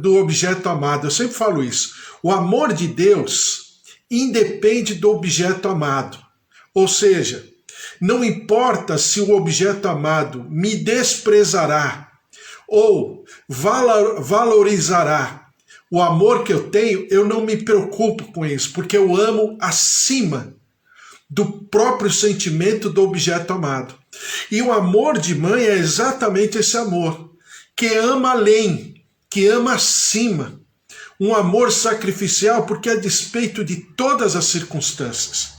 do objeto amado. Eu sempre falo isso. O amor de Deus independe do objeto amado. Ou seja, não importa se o objeto amado me desprezará ou valorizará o amor que eu tenho, eu não me preocupo com isso, porque eu amo acima do próprio sentimento do objeto amado. E o amor de mãe é exatamente esse amor, que ama além, que ama acima. Um amor sacrificial, porque a despeito de todas as circunstâncias.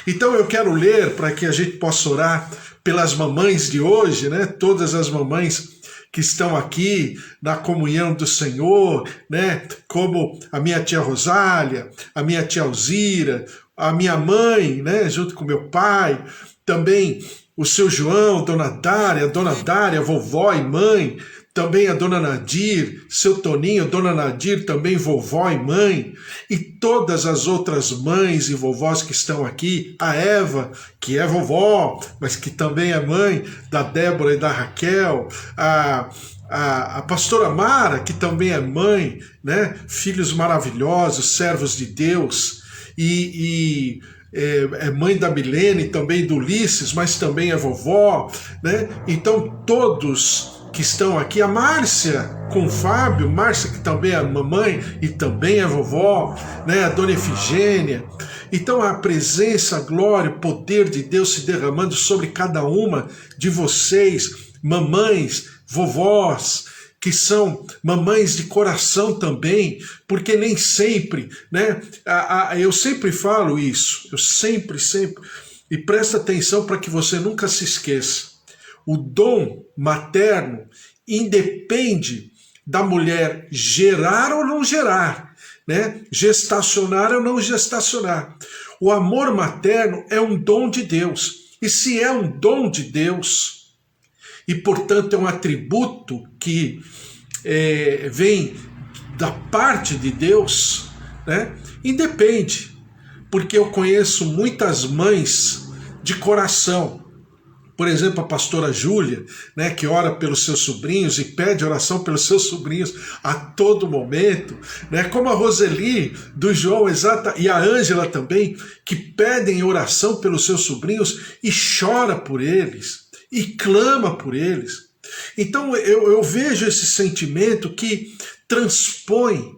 Então eu quero ler, para que a gente possa orar pelas mamães de hoje, né? Todas as mamães que estão aqui na comunhão do Senhor, né? Como a minha tia Rosália, a minha tia Alzira, a minha mãe, né? Junto com meu pai, também o seu João, dona Dária, vovó e mãe, também a dona Nadir, seu Toninho, dona Nadir, também vovó e mãe, e todas as outras mães e vovós que estão aqui, a Eva, que é vovó, mas que também é mãe da Débora e da Raquel, a pastora Mara, que também é mãe, né? Filhos maravilhosos, servos de Deus, é mãe da Milene, também do Ulisses, mas também é vovó, né? Então todos que estão aqui, a Márcia com o Fábio, Márcia que também é mamãe e também é vovó, né? A dona Efigênia. Então a presença, a glória, o poder de Deus se derramando sobre cada uma de vocês, mamães, vovós, que são mamães de coração também, porque nem sempre, né? Eu sempre falo isso, eu sempre, e presta atenção para que você nunca se esqueça. O dom materno independe da mulher gerar ou não gerar, né? Gestacionar ou não gestacionar. O amor materno é um dom de Deus. E se é um dom de Deus, e portanto é um atributo que vem da parte de Deus, né? Independe, porque eu conheço muitas mães de coração. Por exemplo, a pastora Júlia, né, que ora pelos seus sobrinhos e pede oração pelos seus sobrinhos a todo momento, né, como a Roseli, do João, e a Ângela também, que pedem oração pelos seus sobrinhos e chora por eles, e clama por eles. Então eu vejo esse sentimento que transpõe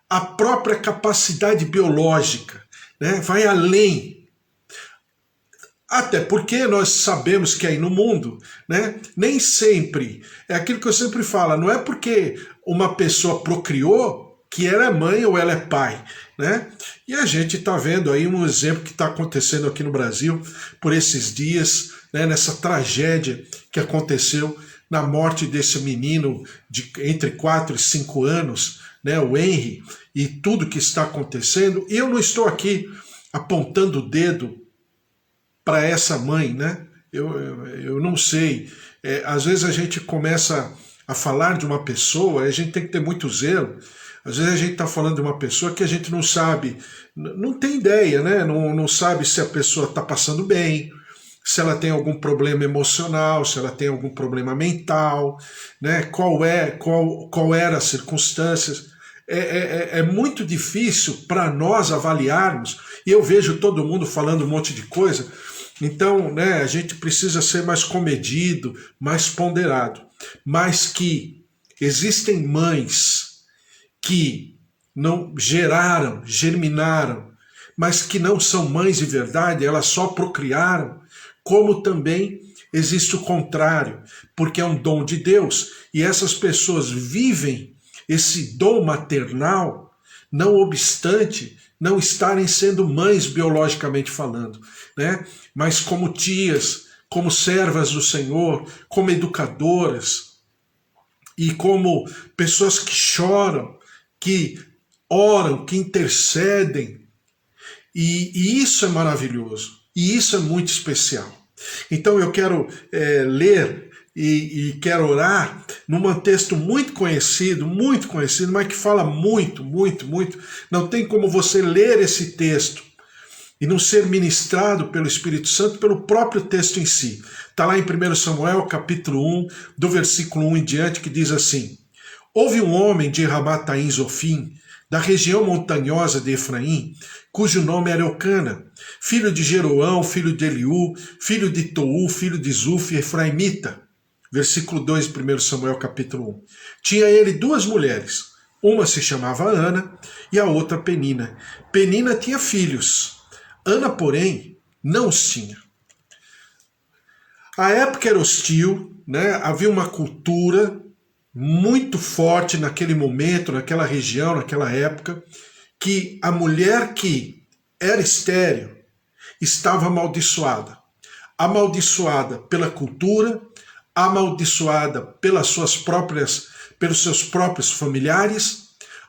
a própria capacidade biológica, né, vai além. Até porque nós sabemos que aí no mundo, né, nem sempre, é aquilo que eu sempre falo, não é porque uma pessoa procriou que ela é mãe ou ela é pai, né? E a gente está vendo aí um exemplo que está acontecendo aqui no Brasil por esses dias, né, nessa tragédia que aconteceu na morte desse menino de entre 4 e 5 anos, né, o Henry, e tudo que está acontecendo. E eu não estou aqui apontando o dedo para essa mãe, né? Eu não sei. Às vezes a gente começa a falar de uma pessoa, a gente tem que ter muito zelo. Às vezes a gente está falando de uma pessoa que a gente não sabe, não tem ideia, né? Não sabe se a pessoa está passando bem, se ela tem algum problema emocional, se ela tem algum problema mental, né? Qual eram as circunstâncias. É muito difícil para nós avaliarmos, e eu vejo todo mundo falando um monte de coisa. Então, né, a gente precisa ser mais comedido, mais ponderado. Mas que existem mães que não germinaram, mas que não são mães de verdade, elas só procriaram, como também existe o contrário, porque é um dom de Deus, e essas pessoas vivem esse dom maternal, não obstante não estarem sendo mães biologicamente falando, né? Mas como tias, como servas do Senhor, como educadoras e como pessoas que choram, que oram, que intercedem. E isso é maravilhoso, e isso é muito especial. Então eu quero ler e quero orar num texto muito conhecido, mas que fala muito. Não tem como você ler esse texto e não ser ministrado pelo Espírito Santo pelo próprio texto em si. Está lá em 1 Samuel, capítulo 1, do versículo 1 em diante, que diz assim: Houve um homem de Ramataim Zofim, da região montanhosa de Efraim, cujo nome era Eucana, filho de Jeroão, filho de Eliú, filho de Tou, filho de Zuf, efraimita. Versículo 2 de 1 Samuel capítulo 1. Tinha ele duas mulheres, uma se chamava Ana e a outra Penina. Penina tinha filhos, Ana, porém, não os tinha. A época era hostil, né? Havia uma cultura muito forte naquele momento, naquela região, naquela época, que a mulher que era estéril estava amaldiçoada. Amaldiçoada pela cultura, amaldiçoada pelos seus próprios familiares,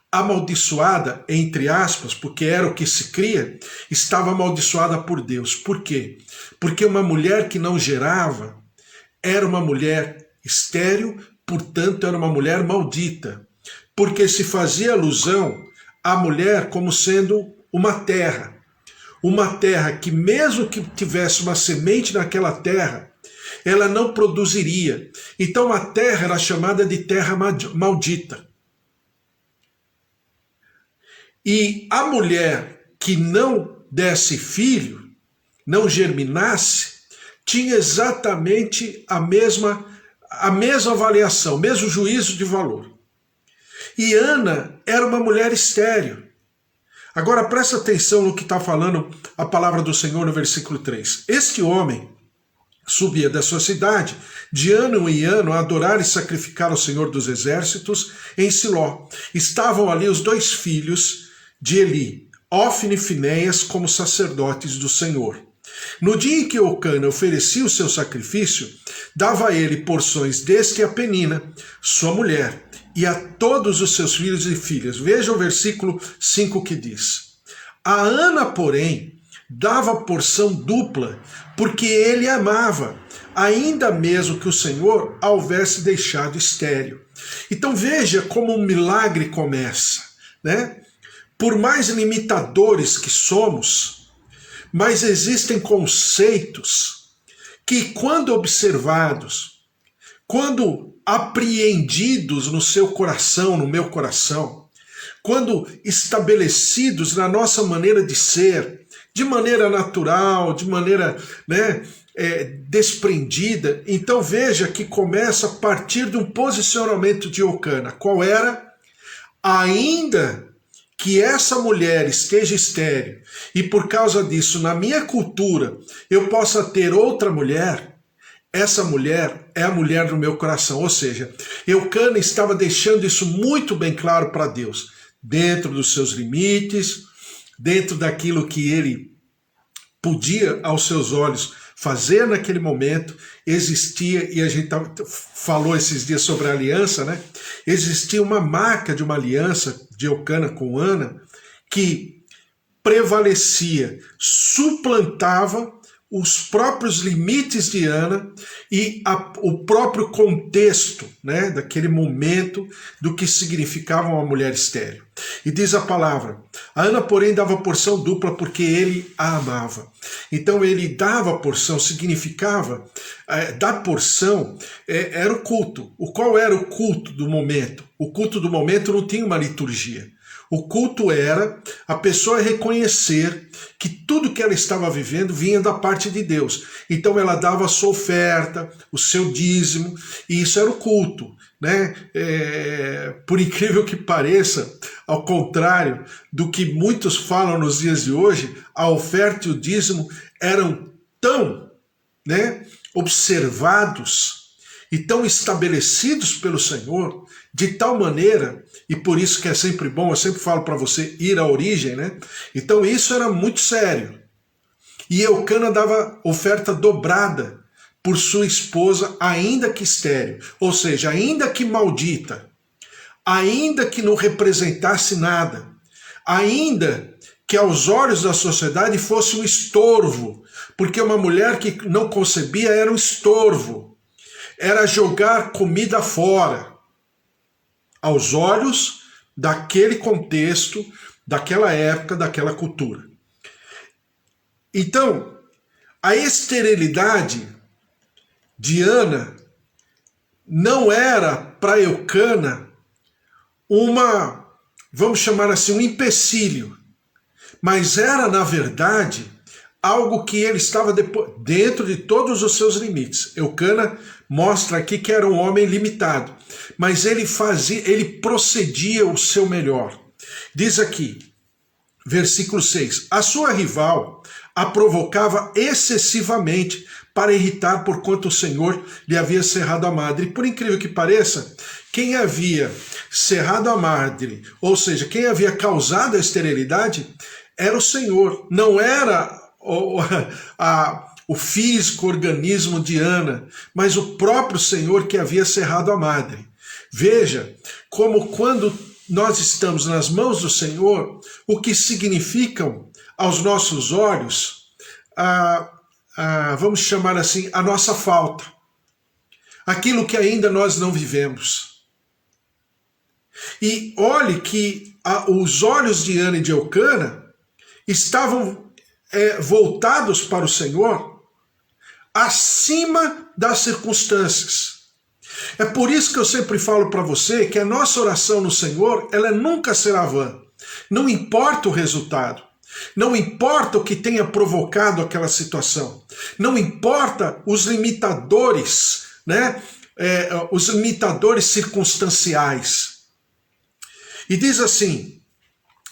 amaldiçoada, entre aspas, porque era o que se cria, estava amaldiçoada por Deus. Por quê? Porque uma mulher que não gerava era uma mulher estéril, portanto era uma mulher maldita, porque se fazia alusão à mulher como sendo uma terra que mesmo que tivesse uma semente naquela terra, ela não produziria. Então a terra era chamada de terra maldita. E a mulher que não desse filho, não germinasse, tinha exatamente a mesma avaliação, o mesmo juízo de valor. E Ana era uma mulher estéril. Agora presta atenção no que está falando a palavra do Senhor no versículo 3. Este homem subia da sua cidade de ano em ano a adorar e sacrificar ao Senhor dos Exércitos em Siló. Estavam ali os dois filhos de Eli, Ofni e Finéias, como sacerdotes do Senhor. No dia em que Eucana oferecia o seu sacrifício, dava a ele porções deste a Penina, sua mulher, e a todos os seus filhos e filhas. Veja o versículo 5 que diz: a Ana, porém, dava porção dupla, porque ele amava, ainda mesmo que o Senhor a houvesse deixado estéril. Então veja como um milagre começa, né? Por mais limitadores que somos, mas existem conceitos que, quando observados, quando apreendidos no seu coração, no meu coração, quando estabelecidos na nossa maneira de ser, de maneira natural, de maneira desprendida, então veja que começa a partir de um posicionamento de Eucana. Qual era? Ainda que essa mulher esteja estéril e por causa disso, na minha cultura, eu possa ter outra mulher, essa mulher é a mulher do meu coração. Ou seja, Eucana estava deixando isso muito bem claro para Deus, dentro dos seus limites, dentro daquilo que ele podia, aos seus olhos, fazer naquele momento. Existia, e a gente falou esses dias sobre a aliança, né? Existia uma marca de uma aliança de Eucana com Ana que prevalecia, suplantava os próprios limites de Ana e o próprio contexto, né, daquele momento do que significava uma mulher estéril. E diz a palavra: a Ana, porém, dava porção dupla porque ele a amava. Então ele dava a porção, significava, dar porção era o culto. Qual era o culto do momento? O culto do momento não tinha uma liturgia. O culto era a pessoa reconhecer que tudo que ela estava vivendo vinha da parte de Deus. Então ela dava a sua oferta, o seu dízimo, e isso era o culto, né? Por incrível que pareça, ao contrário do que muitos falam nos dias de hoje, a oferta e o dízimo eram tão, né, observados e tão estabelecidos pelo Senhor, de tal maneira, e por isso que é sempre bom, eu sempre falo para você ir à origem, né? Então isso era muito sério. E Eucana dava oferta dobrada por sua esposa, ainda que estéril, ou seja, ainda que maldita, ainda que não representasse nada, ainda que aos olhos da sociedade fosse um estorvo, porque uma mulher que não concebia era um estorvo, era jogar comida fora, aos olhos daquele contexto, daquela época, daquela cultura. Então, a esterilidade de Ana não era para Eucana vamos chamar assim, um empecilho. Mas era, na verdade, algo que ele estava dentro de todos os seus limites. Eucana mostra aqui que era um homem limitado, mas ele procedia o seu melhor. Diz aqui, versículo 6, a sua rival a provocava excessivamente para irritar, porquanto o Senhor lhe havia cerrado a madre. E por incrível que pareça, quem havia cerrado a madre, ou seja, quem havia causado a esterilidade, era o Senhor, não era o físico organismo de Ana, mas o próprio Senhor que havia cerrado a madre. Veja como quando nós estamos nas mãos do Senhor, o que significam aos nossos olhos, vamos chamar assim, a nossa falta. Aquilo que ainda nós não vivemos. E olhe que os olhos de Ana e de Eucana estavam voltados para o Senhor acima das circunstâncias. É por isso que eu sempre falo para você que a nossa oração no Senhor, ela nunca será vã. Não importa o resultado. Não importa o que tenha provocado aquela situação. Não importa os limitadores, né? Os limitadores circunstanciais. E diz assim,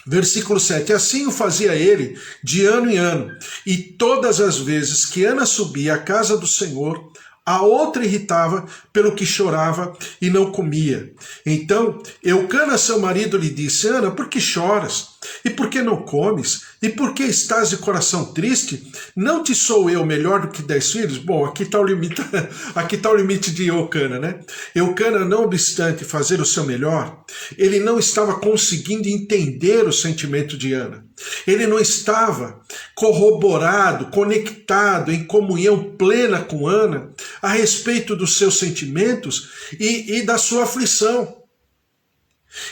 versículo 7, assim o fazia ele de ano em ano, e todas as vezes que Ana subia à casa do Senhor, a outra irritava pelo que chorava e não comia. Então Eucana, seu marido, lhe disse, Ana, por que choras? E por que não comes? E por que estás de coração triste? Não te sou eu melhor do que 10 filhos? Bom, aqui está o limite de Eucana, né? Eucana, não obstante fazer o seu melhor, ele não estava conseguindo entender o sentimento de Ana. Ele não estava corroborado, conectado, em comunhão plena com Ana a respeito dos seus sentimentos e da sua aflição.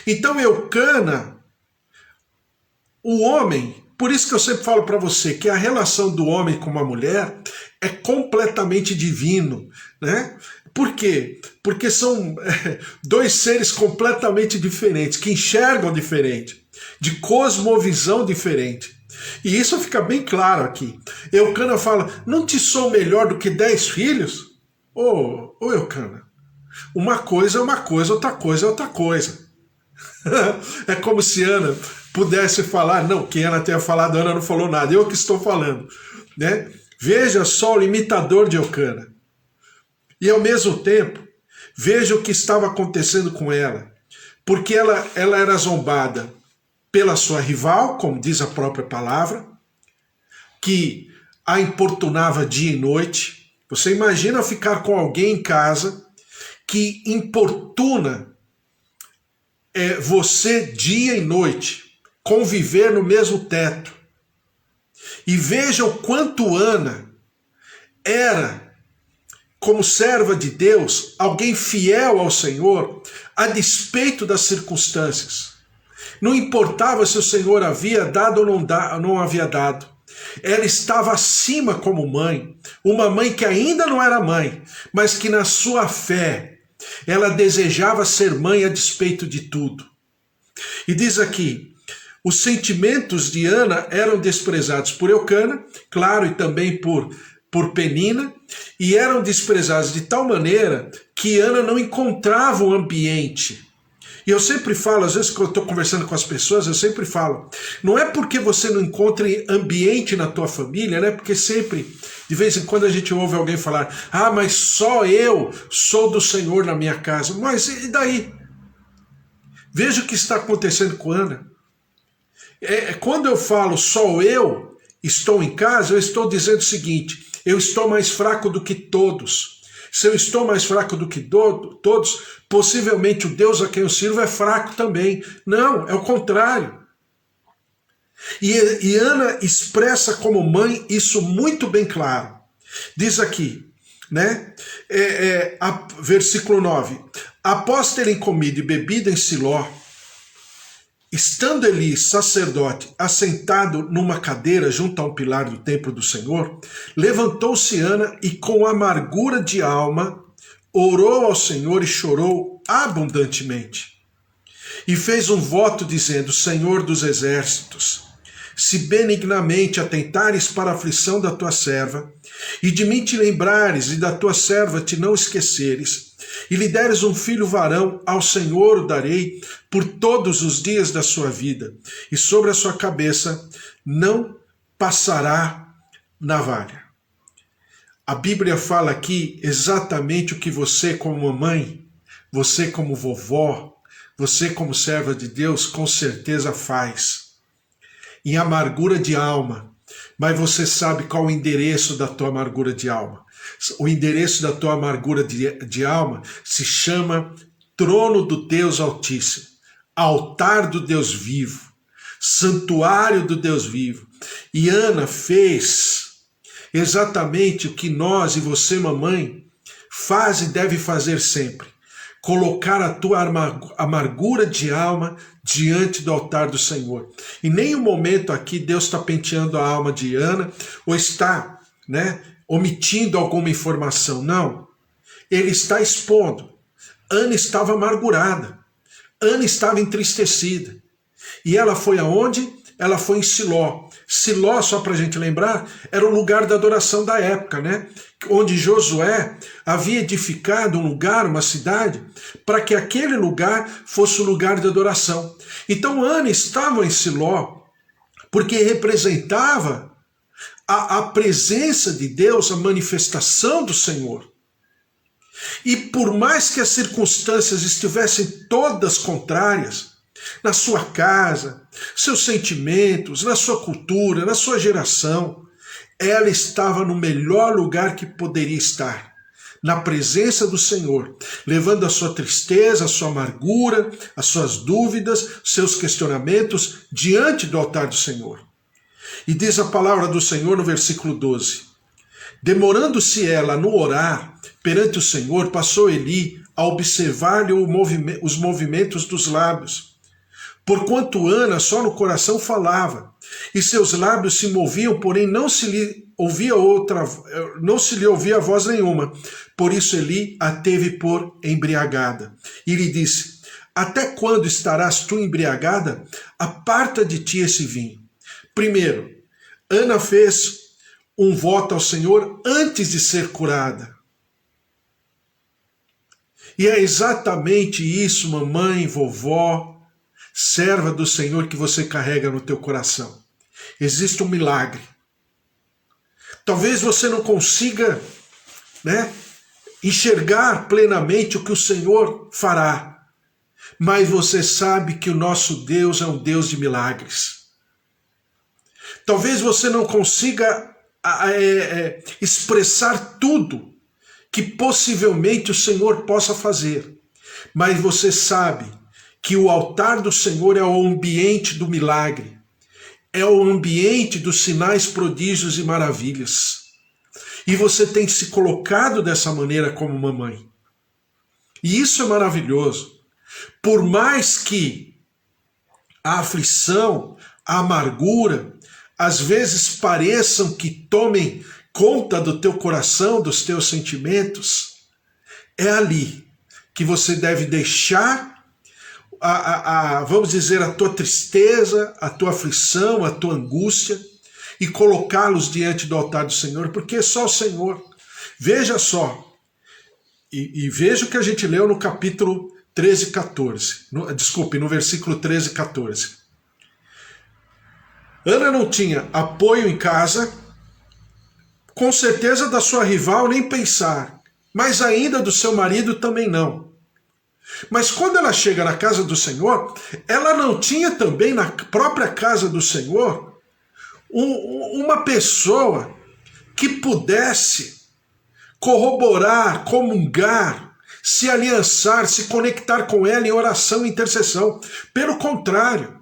Então Eucana, o homem, por isso que eu sempre falo para você que a relação do homem com uma mulher é completamente divino, né? Por quê? Porque são dois seres completamente diferentes, que enxergam diferente, de cosmovisão diferente. E isso fica bem claro aqui. Eucana fala, não te sou melhor do que 10 filhos? Ô Eucana, uma coisa é uma coisa, outra coisa é outra coisa. É como se Ana pudesse falar, não, que Ana tenha falado, Ana não falou nada, eu que estou falando, né? Veja só o limitador de Eucana. E ao mesmo tempo, veja o que estava acontecendo com ela, porque ela era zombada pela sua rival, como diz a própria palavra, que a importunava dia e noite. Você imagina ficar com alguém em casa que importuna você dia e noite, conviver no mesmo teto. E veja o quanto Ana era, como serva de Deus, alguém fiel ao Senhor, a despeito das circunstâncias. Não importava se o Senhor havia dado ou não havia dado. Ela estava acima como mãe, uma mãe que ainda não era mãe, mas que na sua fé, ela desejava ser mãe a despeito de tudo. E diz aqui, os sentimentos de Ana eram desprezados por Eucana, claro, e também por Penina, e eram desprezados de tal maneira que Ana não encontrava um ambiente. E eu sempre falo, às vezes que eu estou conversando com as pessoas, eu sempre falo, não é porque você não encontra ambiente na tua família, né? Porque sempre, de vez em quando a gente ouve alguém falar, mas só eu sou do Senhor na minha casa. Mas e daí? Veja o que está acontecendo com Ana. Quando eu falo só eu estou em casa, eu estou dizendo o seguinte, eu estou mais fraco do que todos. Se eu estou mais fraco do que todos, possivelmente o Deus a quem eu sirvo é fraco também. Não, é o contrário. E Ana expressa como mãe isso muito bem claro. Diz aqui, né? Versículo 9. Após terem comido e bebido em Siló, estando Eli, sacerdote, assentado numa cadeira junto a um pilar do templo do Senhor, levantou-se Ana e com amargura de alma orou ao Senhor e chorou abundantemente. e fez um voto dizendo: Senhor dos exércitos, se benignamente atentares para a aflição da tua serva, e de mim te lembrares, e da tua serva te não esqueceres, e lhe deres um filho varão, ao Senhor o darei por todos os dias da sua vida, e sobre a sua cabeça não passará navalha. A Bíblia fala aqui exatamente o que você como mamãe, você como vovó, você como serva de Deus, com certeza faz. Em amargura de alma. Mas você sabe qual o endereço da tua amargura de alma. O endereço da tua amargura de alma se chama trono do Deus Altíssimo, altar do Deus vivo, santuário do Deus vivo. E Ana fez exatamente o que nós e você, mamãe, faz e deve fazer sempre. Colocar a tua amargura de alma diante do altar do Senhor. Em nenhum momento aqui Deus está penteando a alma de Ana ou está, omitindo alguma informação. Não. Ele está expondo. Ana estava amargurada. Ana estava entristecida. E ela foi aonde? Ela foi em Siló. Siló, só para a gente lembrar, era o lugar da adoração da época, onde Josué havia edificado um lugar, uma cidade, para que aquele lugar fosse o lugar de adoração. Então Ana estava em Siló, porque representava a presença de Deus, a manifestação do Senhor. E por mais que as circunstâncias estivessem todas contrárias, na sua casa, seus sentimentos, na sua cultura, na sua geração, ela estava no melhor lugar que poderia estar, na presença do Senhor, levando a sua tristeza, a sua amargura, as suas dúvidas, seus questionamentos diante do altar do Senhor. E diz a palavra do Senhor no versículo 12: demorando-se ela no orar perante o Senhor, passou Eli a observar-lhe os movimentos dos lábios. Porquanto Ana só no coração falava, e seus lábios se moviam, porém não se lhe ouvia voz nenhuma. Por isso Eli a teve por embriagada. E lhe disse: até quando estarás tu embriagada? Aparta de ti esse vinho. Primeiro, Ana fez um voto ao Senhor antes de ser curada. E é exatamente isso, mamãe, vovó, serva do Senhor, que você carrega no teu coração. Existe um milagre. Talvez você não consiga, enxergar plenamente o que o Senhor fará, mas você sabe que o nosso Deus é um Deus de milagres. Talvez você não consiga expressar tudo que possivelmente o Senhor possa fazer, mas você sabe que o altar do Senhor é o ambiente do milagre, é o ambiente dos sinais, prodígios e maravilhas. E você tem se colocado dessa maneira como mamãe. E isso é maravilhoso. Por mais que a aflição, a amargura, às vezes pareçam que tomem conta do teu coração, dos teus sentimentos, é ali que você deve deixar vamos dizer, a tua tristeza, a tua aflição, a tua angústia, e colocá-los diante do altar do Senhor, porque é só o Senhor. Veja só, e veja o que a gente leu no capítulo 13, 14. No versículo 13, 14. Ana não tinha apoio em casa, com certeza da sua rival nem pensar, mas ainda do seu marido também não. Mas quando ela chega na casa do Senhor, ela não tinha também na própria casa do Senhor uma pessoa que pudesse corroborar, comungar, se aliançar, se conectar com ela em oração e intercessão. Pelo contrário,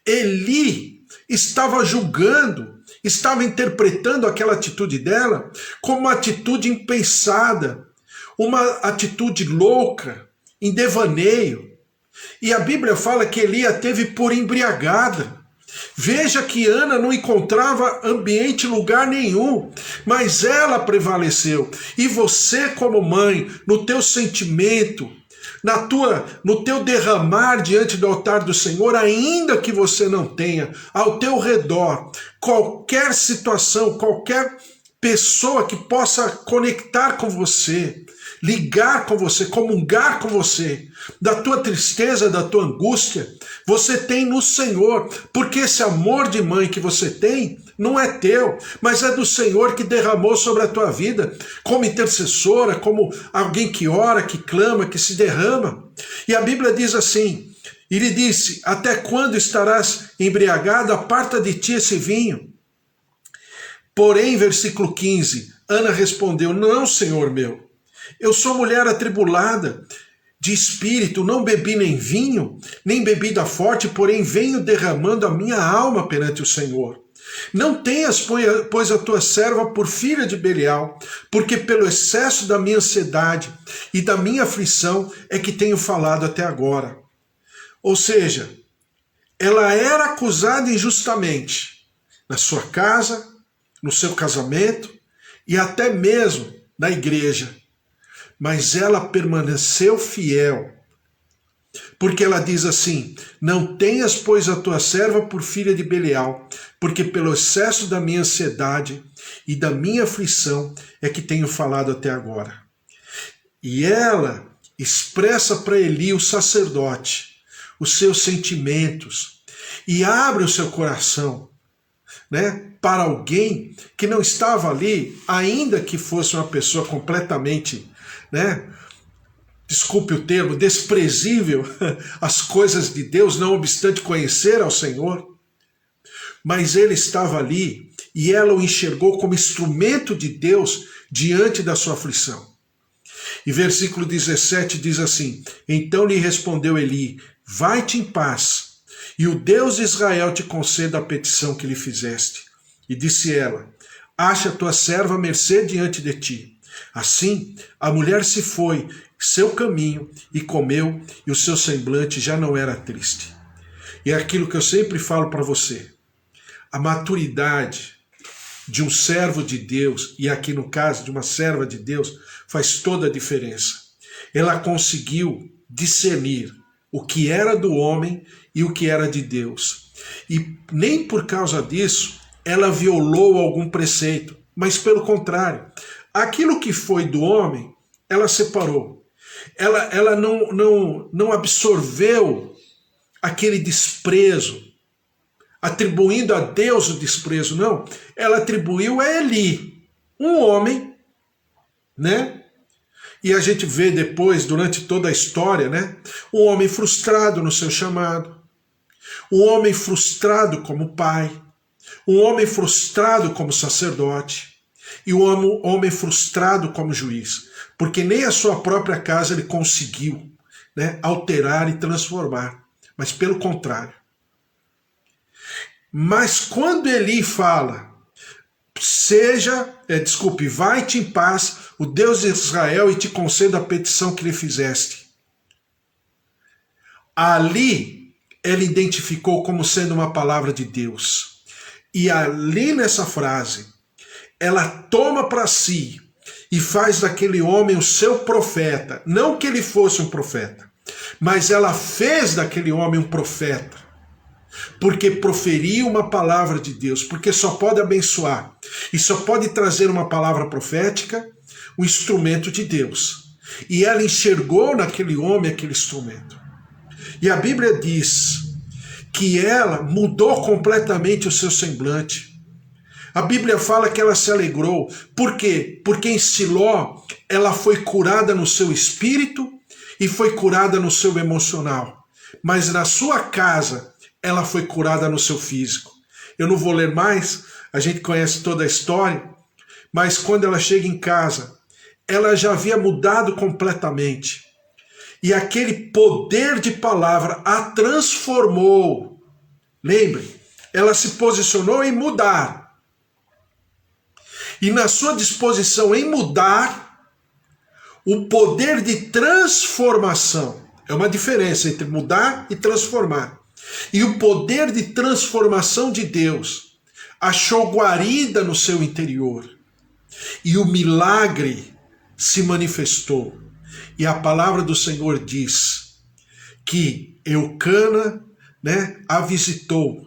Eli estava julgando, estava interpretando aquela atitude dela como uma atitude impensada, uma atitude louca, em devaneio. E a Bíblia fala que Eli a teve por embriagada. Veja que Ana não encontrava ambiente, lugar nenhum, mas ela prevaleceu. E você, como mãe, no teu sentimento, no teu derramar diante do altar do Senhor, ainda que você não tenha ao teu redor qualquer situação, qualquer pessoa que possa conectar com você, ligar com você, comungar com você, da tua tristeza, da tua angústia, você tem no Senhor, porque esse amor de mãe que você tem não é teu, mas é do Senhor que derramou sobre a tua vida, como intercessora, como alguém que ora, que clama, que se derrama. E a Bíblia diz assim, ele disse, até quando estarás embriagado? Aparta de ti esse vinho. Porém, versículo 15, Ana respondeu, não, Senhor meu, eu sou mulher atribulada de espírito, não bebi nem vinho, nem bebida forte, porém venho derramando a minha alma perante o Senhor. Não tenhas, pois, a tua serva por filha de Belial, porque pelo excesso da minha ansiedade e da minha aflição é que tenho falado até agora. Ou seja, ela era acusada injustamente na sua casa, no seu casamento e até mesmo na igreja. Mas ela permaneceu fiel, porque ela diz assim, não tenhas, pois, a tua serva por filha de Belial, porque pelo excesso da minha ansiedade e da minha aflição é que tenho falado até agora. E ela expressa para Eli, o sacerdote, os seus sentimentos e abre o seu coração, né, para alguém que não estava ali, ainda que fosse uma pessoa completamente, né, desculpe o termo, desprezível às coisas de Deus, não obstante conhecer ao Senhor, mas ele estava ali e ela o enxergou como instrumento de Deus diante da sua aflição. E versículo 17 diz assim, então lhe respondeu Eli, vai-te em paz, e o Deus de Israel te conceda a petição que lhe fizeste. E disse ela, acha a tua serva mercê diante de ti. Assim, a mulher se foi, seu caminho, e comeu, e o seu semblante já não era triste. E é aquilo que eu sempre falo para você. A maturidade de um servo de Deus, e aqui no caso de uma serva de Deus, faz toda a diferença. Ela conseguiu discernir o que era do homem e o que era de Deus. E nem por causa disso ela violou algum preceito, mas pelo contrário, aquilo que foi do homem, ela separou. Ela não absorveu aquele desprezo, atribuindo a Deus o desprezo, não. Ela atribuiu a Eli, um homem, né? E a gente vê depois, durante toda a história, né? Um homem frustrado no seu chamado, um homem frustrado como pai, um homem frustrado como sacerdote e um homem frustrado como juiz, porque nem a sua própria casa ele conseguiu, né, alterar e transformar, mas pelo contrário. Mas quando Eli fala, vai-te em paz, o Deus de Israel, e te conceda a petição que lhe fizeste. Ali, ele identificou como sendo uma palavra de Deus. E ali nessa frase, ela toma para si e faz daquele homem o seu profeta. Não que ele fosse um profeta, mas ela fez daquele homem um profeta. Porque proferiu uma palavra de Deus, porque só pode abençoar e só pode trazer uma palavra profética o instrumento de Deus. E ela enxergou naquele homem aquele instrumento. E a Bíblia diz que ela mudou completamente o seu semblante. A Bíblia fala que ela se alegrou. Por quê? Porque em Siló ela foi curada no seu espírito e foi curada no seu emocional. Mas na sua casa ela foi curada no seu físico. Eu não vou ler mais, a gente conhece toda a história, mas quando ela chega em casa, ela já havia mudado completamente. E aquele poder de palavra a transformou. Lembre, ela se posicionou em mudar. E na sua disposição em mudar, o poder de transformação, é uma diferença entre mudar e transformar. E o poder de transformação de Deus achou guarida no seu interior. E o milagre se manifestou. E a palavra do Senhor diz que Eucana, né, a visitou